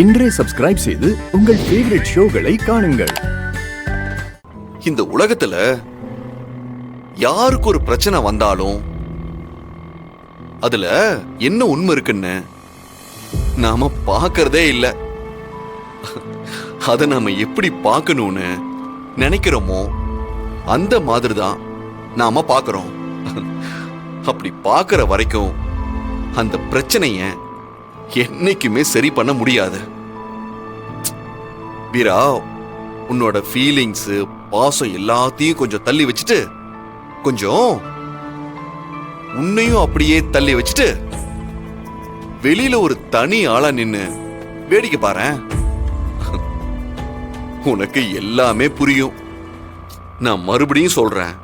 இன்றே சப்ஸ்கிரைப் செய்து உங்கள் ஃபேவரட் ஷோகளை காணுங்கள். இந்த உலகத்துல யாருக்கு ஒரு பிரச்சனை வந்தாலும் அதுல என்ன உண்மை இருக்குன்னு நாம பார்க்கறதே இல்ல. அத நாம எப்படி பார்க்கணும்னு நினைக்கிறோமோ அந்த மாதிரி தான் நாம பார்க்கறோம். அப்படி பார்க்கற வரைக்கும் அந்த பிரச்சனைய என்னைக்குமே சரி பண்ண முடியாது. வீரா, உன்னோட ஃபீலிங்ஸ், பாசம் எல்லாத்தையும் கொஞ்சம் தள்ளி வச்சுட்டு, கொஞ்சம் உன்னையும் அப்படியே தள்ளி வச்சுட்டு வெளியில ஒரு தனி ஆளா நின்னு வேடிக்கை பாரேன். உனக்கு எல்லாமே புரியும். நான் மறுபடியும் சொல்றேன்,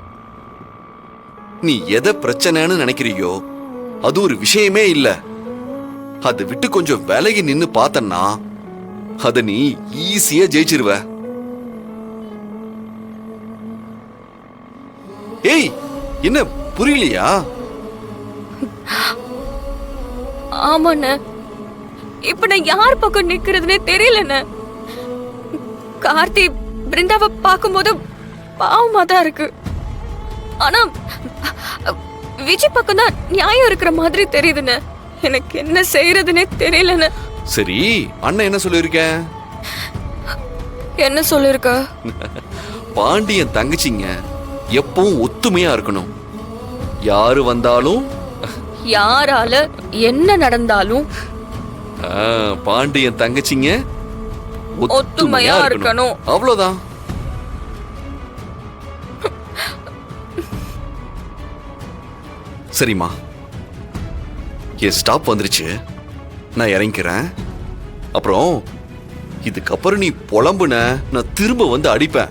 நீ எதை பிரச்சனைன்னு நினைக்கிறியோ அது ஒரு விஷயமே இல்ல. அதை விட்டு கொஞ்சம் விலகி நின்னு பார்த்தன்னா அத நீ ஈஸியா ஜெயிச்சிருவ. ஏய், என்ன புரியலையா? ஆமாண்ண, இப்ப நான் யார் பக்கம் நிக்கிறதுனே தெரியலண்ண. கார்த்தி பிருந்தாவை பார்க்கும்போது பாவமா தான் இருக்கு. ஆனா விஜய் பக்கம் தான் நியாயம் இருக்கிற மாதிரி தெரியுதுண்ண. எனக்கு என்ன செய்யறதுனே தெரியலண்ண. சரி, அண்ணன் என்ன சொல்லிருக்க? என்ன சொல்லிருக்க? பாண்டியன் தங்கச்சிங்க எப்பவும் ஒத்துமையா இருக்கணும். யாரு வந்தாலும் யாரால என்ன நடந்தாலும் பாண்டியன் தங்கச்சிங்க ஒத்துமையா இருக்கணும். அவ்வளவுதான். சரிம்மா, என் ஸ்டாப் வந்துருச்சு, நான் இறங்கிக்கிறேன். அப்புறம் இதுக்கப்புறம் நீ புலம்புன நான் திரும்ப வந்து அடிப்பேன்.